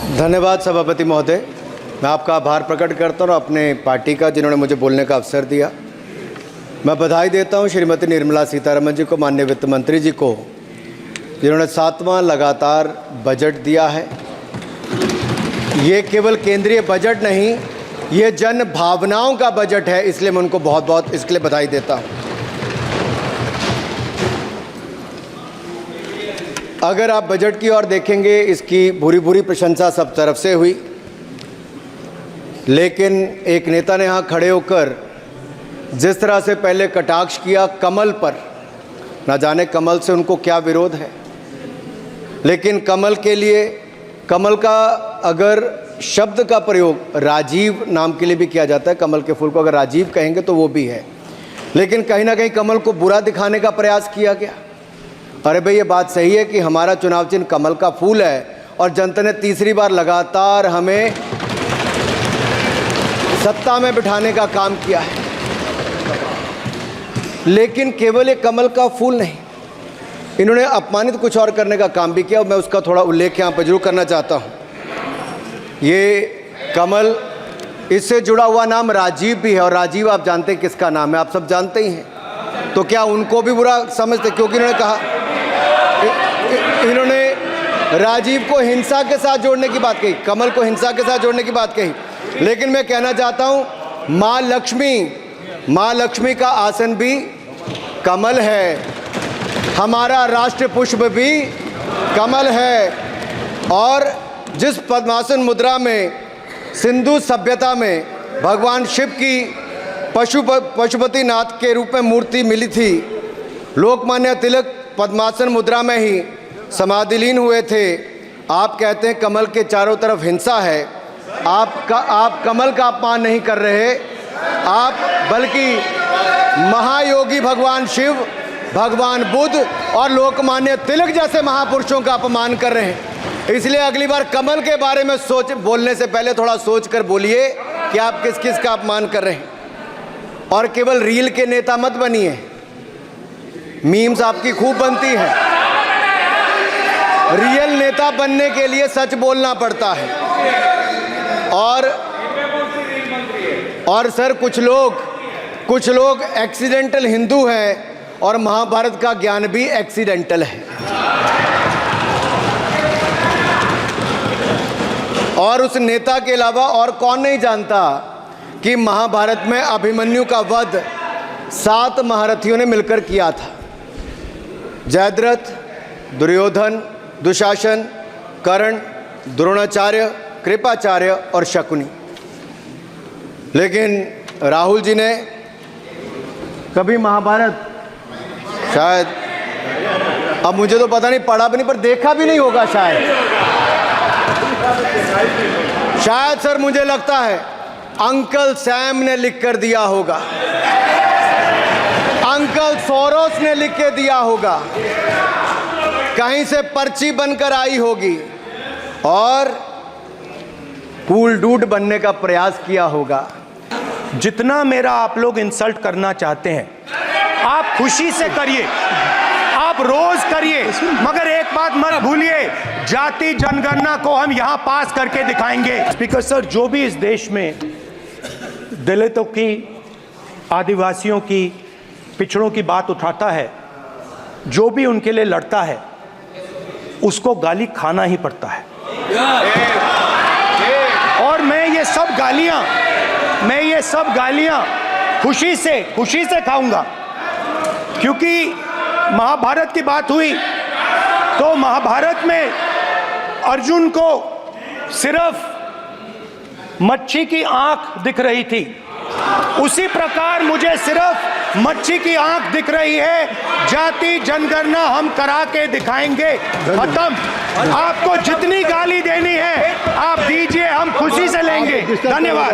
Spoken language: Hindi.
धन्यवाद सभापति महोदय। मैं आपका आभार प्रकट करता हूँ अपने पार्टी का, जिन्होंने मुझे बोलने का अवसर दिया। मैं बधाई देता हूँ श्रीमती निर्मला सीतारमण जी को, माननीय वित्त मंत्री जी को, जिन्होंने 7वां लगातार बजट दिया है। ये केवल केंद्रीय बजट नहीं, ये जन भावनाओं का बजट है, इसलिए मैं उनको बहुत बहुत इसके लिए बधाई देता हूँ। अगर आप बजट की ओर देखेंगे, इसकी भूरी भूरी प्रशंसा सब तरफ से हुई, लेकिन एक नेता ने यहाँ खड़े होकर जिस तरह से पहले कटाक्ष किया कमल पर, ना जाने कमल से उनको क्या विरोध है, लेकिन कमल के लिए, कमल का अगर शब्द का प्रयोग राजीव नाम के लिए भी किया जाता है, कमल के फूल को अगर राजीव कहेंगे तो वो भी है, लेकिन कहीं ना कहीं कमल को बुरा दिखाने का प्रयास किया गया। अरे भाई, ये बात सही है कि हमारा चुनाव चिन्ह कमल का फूल है और जनता ने तीसरी बार लगातार हमें सत्ता में बिठाने का काम किया है, लेकिन केवल ये कमल का फूल नहीं, इन्होंने अपमानित कुछ और करने का काम भी किया और मैं उसका थोड़ा उल्लेख यहाँ पर जरूर करना चाहता हूँ। ये कमल, इससे जुड़ा हुआ नाम राजीव भी है, और राजीव आप जानते हैं किसका नाम है, आप सब जानते ही हैं। तो क्या उनको भी बुरा समझते? क्योंकि इन्होंने कहा, इन्होंने राजीव को हिंसा के साथ जोड़ने की बात कही, कमल को हिंसा के साथ जोड़ने की बात कही, लेकिन मैं कहना चाहता हूँ माँ लक्ष्मी का आसन भी कमल है, हमारा राष्ट्र पुष्प भी कमल है, और जिस पद्मासन मुद्रा में सिंधु सभ्यता में भगवान शिव की पशुपति नाथ के रूप में मूर्ति मिली थी, लोकमान्य तिलक पद्मासन मुद्रा में ही समाधिलीन हुए थे। आप कहते हैं कमल के चारों तरफ हिंसा है। आप कमल का अपमान नहीं कर रहे, आप बल्कि महायोगी भगवान शिव, भगवान बुद्ध और लोकमान्य तिलक जैसे महापुरुषों का अपमान कर रहे हैं। इसलिए अगली बार कमल के बारे में बोलने से पहले थोड़ा सोच कर बोलिए कि आप किस किस का अपमान कर रहे हैं। और केवल रील के नेता मत बनिए, मीम्स आपकी खूब बनती है। रियल नेता बनने के लिए सच बोलना पड़ता है। और सर, कुछ लोग एक्सीडेंटल हिंदू हैं और महाभारत का ज्ञान भी एक्सीडेंटल है। और उस नेता के अलावा और कौन नहीं जानता कि महाभारत में अभिमन्यु का वध 7 महारथियों ने मिलकर किया था। जयद्रथ, दुर्योधन, दुशासन, कर्ण, द्रोणाचार्य, कृपाचार्य और शकुनी। लेकिन राहुल जी ने कभी महाभारत, शायद, अब मुझे तो पता नहीं, पढ़ा भी नहीं, पर देखा भी नहीं होगा शायद सर, मुझे लगता है अंकल सैम ने लिख कर दिया होगा, अंकल सोरोस ने लिख के दिया होगा, कहीं से पर्ची बनकर आई होगी और कूल डूड बनने का प्रयास किया होगा। जितना मेरा आप लोग इंसल्ट करना चाहते हैं, आप खुशी से करिए, आप रोज करिए, मगर एक बात मत भूलिए, जाति जनगणना को हम यहां पास करके दिखाएंगे। स्पीकर सर, जो भी इस देश में दलितों की, आदिवासियों की, पिछड़ों की बात उठाता है, जो भी उनके लिए लड़ता है, उसको गाली खाना ही पड़ता है। और मैं ये सब गालियां खुशी से खाऊंगा, क्योंकि महाभारत की बात हुई तो महाभारत में अर्जुन को सिर्फ मच्छी की आंख दिख रही थी, उसी प्रकार मुझे सिर्फ मच्छी की आंख दिख रही है। जाति जनगणना हम करा के दिखाएंगे, खत्म। आपको जितनी गाली देनी है आप दीजिए, हम खुशी से लेंगे। धन्यवाद।